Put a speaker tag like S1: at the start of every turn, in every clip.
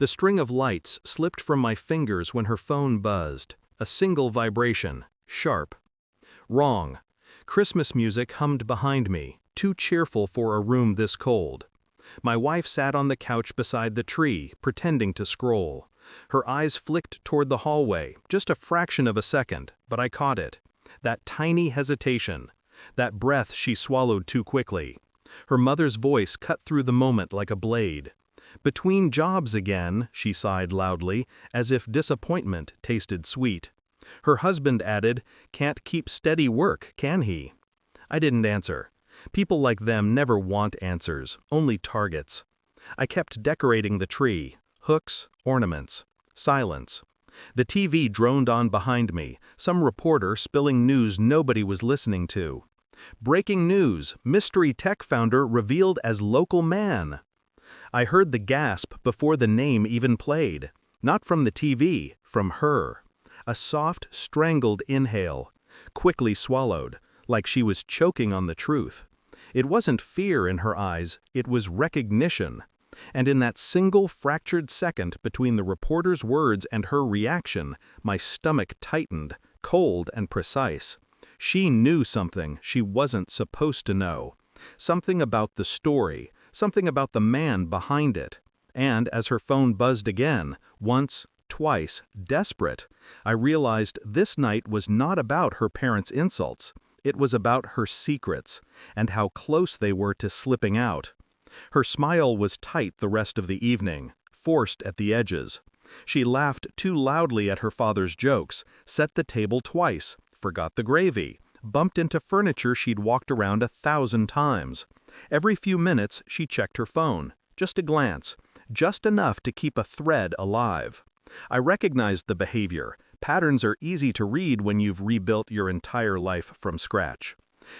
S1: The string of lights slipped from my fingers when her phone buzzed. A single vibration, sharp. Wrong. Christmas music hummed behind me, too cheerful for a room this cold. My wife sat on the couch beside the tree, pretending to scroll. Her eyes flicked toward the hallway, just a fraction of a second, but I caught it. That tiny hesitation. That breath she swallowed too quickly. Her mother's voice cut through the moment like a blade. "Between jobs again," she sighed loudly, as if disappointment tasted sweet. Her husband added, "Can't keep steady work, can he?" I didn't answer. People like them never want answers, only targets. I kept decorating the tree. Hooks, ornaments. Silence. The TV droned on behind me, some reporter spilling news nobody was listening to. Breaking news, mystery tech founder revealed as local man. I heard the gasp before the name even played. Not from the TV, from her. A soft, strangled inhale. Quickly swallowed, like she was choking on the truth. It wasn't fear in her eyes, it was recognition. And in that single fractured second between the reporter's words and her reaction, my stomach tightened, cold and precise. She knew something she wasn't supposed to know. Something about the story, something about the man behind it. And as her phone buzzed again, once, twice, desperate, I realized this night was not about her parents' insults. It was about her secrets, and how close they were to slipping out. Her smile was tight the rest of the evening, forced at the edges. She laughed too loudly at her father's jokes, set the table twice, forgot the gravy, bumped into furniture she'd walked around 1,000 times. Every few minutes she checked her phone, just a glance, just enough to keep a thread alive. I recognized the behavior. Patterns are easy to read when you've rebuilt your entire life from scratch.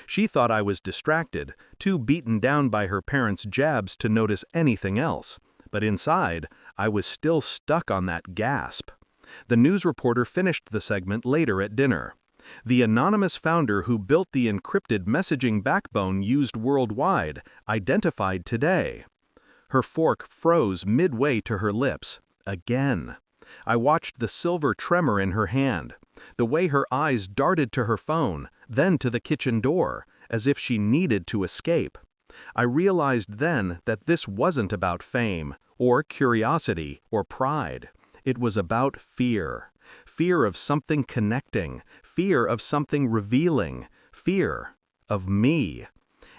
S1: She thought I was distracted, too beaten down by her parents' jabs to notice anything else. But inside, I was still stuck on that gasp. The news reporter finished the segment later at dinner. The anonymous founder who built the encrypted messaging backbone used worldwide, identified today. Her fork froze midway to her lips. Again. I watched the silver tremor in her hand, the way her eyes darted to her phone, then to the kitchen door, as if she needed to escape. I realized then that this wasn't about fame, or curiosity, or pride. It was about fear. Fear of something connecting, fear of something revealing, fear of me.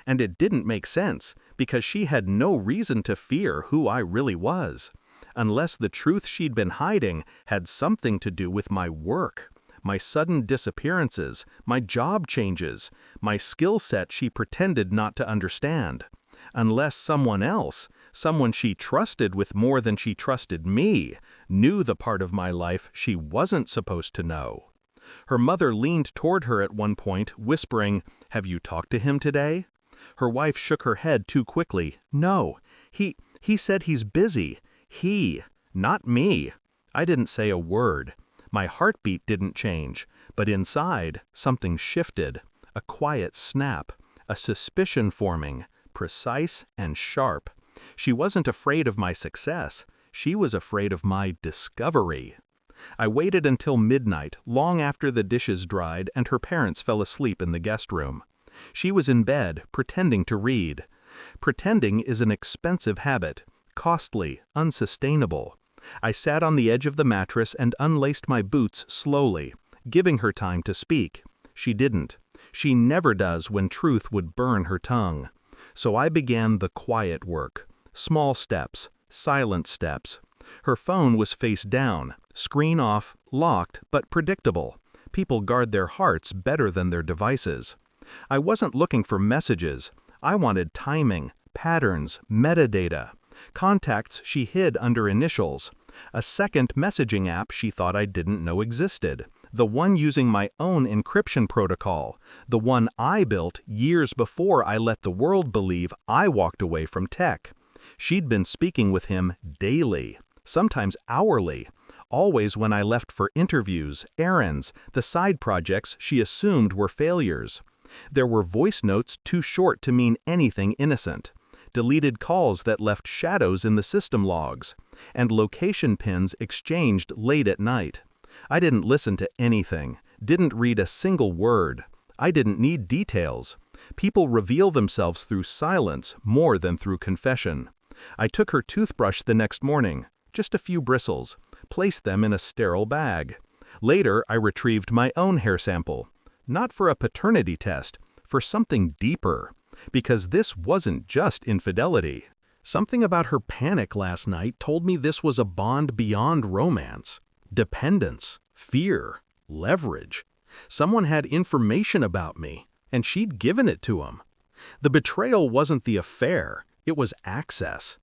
S1: And it didn't make sense, because she had no reason to fear who I really was. Unless the truth she'd been hiding had something to do with my work, my sudden disappearances, my job changes, my skill set she pretended not to understand. Unless someone else, someone she trusted with more than she trusted me, knew the part of my life she wasn't supposed to know. Her mother leaned toward her at one point, whispering, "Have you talked to him today?" Her wife shook her head too quickly. "No, he said he's busy. He, not me." I didn't say a word. My heartbeat didn't change, but inside, something shifted. A quiet snap, a suspicion forming, precise and sharp. She wasn't afraid of my success. She was afraid of my discovery. I waited until midnight, long after the dishes dried and her parents fell asleep in the guest room. She was in bed, pretending to read. Pretending is an expensive habit. Costly, unsustainable. I sat on the edge of the mattress and unlaced my boots slowly, giving her time to speak. She didn't. She never does when truth would burn her tongue. So I began the quiet work. Small steps, silent steps. Her phone was face down, screen off, locked, but predictable. People guard their hearts better than their devices. I wasn't looking for messages. I wanted timing, patterns, metadata. Contacts she hid under initials. A second messaging app she thought I didn't know existed. The one using my own encryption protocol. The one I built years before I let the world believe I walked away from tech. She'd been speaking with him daily, sometimes hourly. Always when I left for interviews, errands, the side projects she assumed were failures. There were voice notes too short to mean anything innocent. deleted calls that left shadows in the system logs, and location pins exchanged late at night. I didn't listen to anything, didn't read a single word. I didn't need details. People reveal themselves through silence more than through confession. I took her toothbrush the next morning, just a few bristles, placed them in a sterile bag. Later, I retrieved my own hair sample, not for a paternity test, for something deeper, because this wasn't just infidelity. Something about her panic last night told me this was a bond beyond romance. Dependence, fear, leverage. Someone had information about me, and she'd given it to him. The betrayal wasn't the affair, it was access.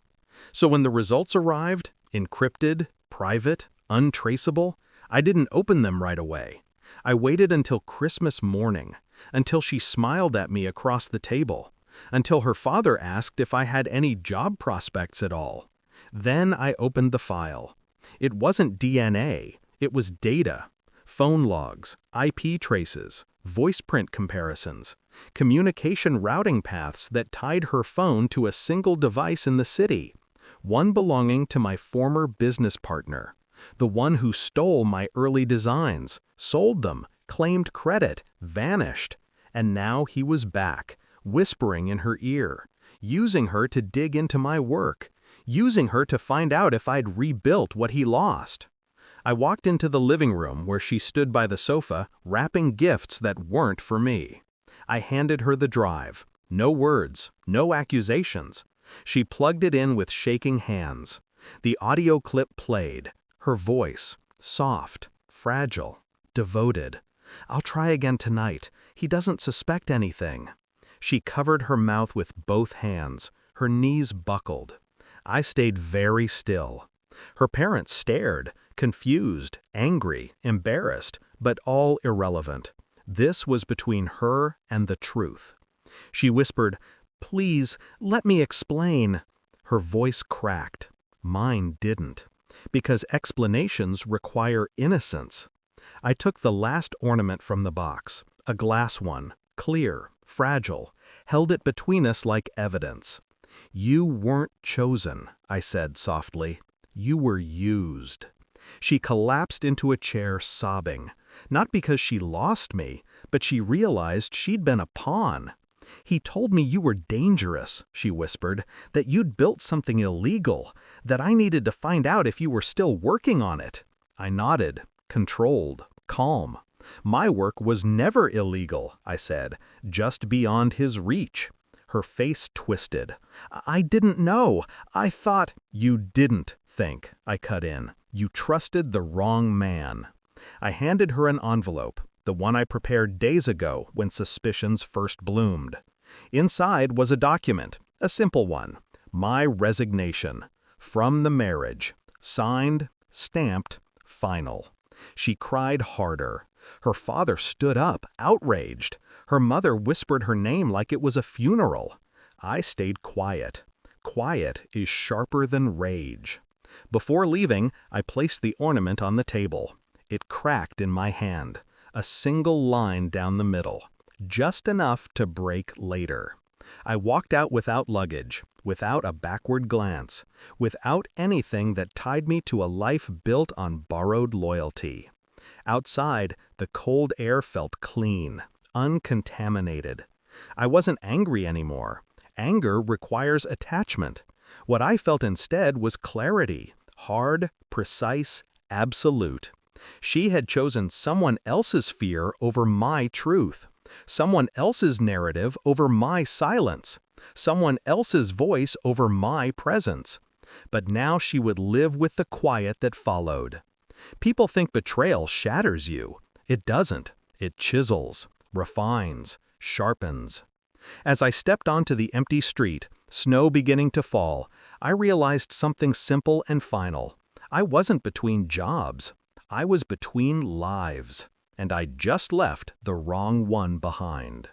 S1: So when the results arrived, encrypted, private, untraceable, I didn't open them right away. I waited until Christmas morning, until she smiled at me across the table, until her father asked if I had any job prospects at all. Then I opened the file. It wasn't DNA, it was data. Phone logs, IP traces, voice print comparisons, communication routing paths that tied her phone to a single device in the city, one belonging to my former business partner, the one who stole my early designs, sold them, claimed credit, vanished, and now he was back, whispering in her ear, using her to dig into my work, using her to find out if I'd rebuilt what he lost. I walked into the living room where she stood by the sofa, wrapping gifts that weren't for me. I handed her the drive. No words, no accusations. She plugged it in with shaking hands. The audio clip played. Her voice, soft, fragile, devoted. "I'll try again tonight. He doesn't suspect anything." She covered her mouth with both hands. Her knees buckled. I stayed very still. Her parents stared, confused, angry, embarrassed, but all irrelevant. This was between her and the truth. She whispered, "Please, let me explain." Her voice cracked. Mine didn't. Because explanations require innocence. I took the last ornament from the box, a glass one, clear, fragile, held it between us like evidence. "You weren't chosen," I said softly. "You were used." She collapsed into a chair sobbing, not because she lost me, but she realized she'd been a pawn. "He told me you were dangerous," she whispered, "that you'd built something illegal, that I needed to find out if you were still working on it." I nodded, controlled, calm. "My work was never illegal," I said, "just beyond his reach." Her face twisted. "I didn't know. I thought—" "You didn't think," I cut in. "You trusted the wrong man." I handed her an envelope, the one I prepared days ago when suspicions first bloomed. Inside was a document, a simple one. My resignation. From the marriage. Signed, stamped, final. She cried harder. Her father stood up, outraged. Her mother whispered her name like it was a funeral. I stayed quiet. Quiet is sharper than rage. Before leaving, I placed the ornament on the table. It cracked in my hand, a single line down the middle, just enough to break later. I walked out without luggage, without a backward glance, without anything that tied me to a life built on borrowed loyalty. Outside, the cold air felt clean, uncontaminated. I wasn't angry anymore. Anger requires attachment. What I felt instead was clarity, hard, precise, absolute. She had chosen someone else's fear over my truth, someone else's narrative over my silence, someone else's voice over my presence. But now she would live with the quiet that followed. People think betrayal shatters you. It doesn't. It chisels, refines, sharpens. As I stepped onto the empty street, snow beginning to fall, I realized something simple and final. I wasn't between jobs. I was between lives, and I just left the wrong one behind.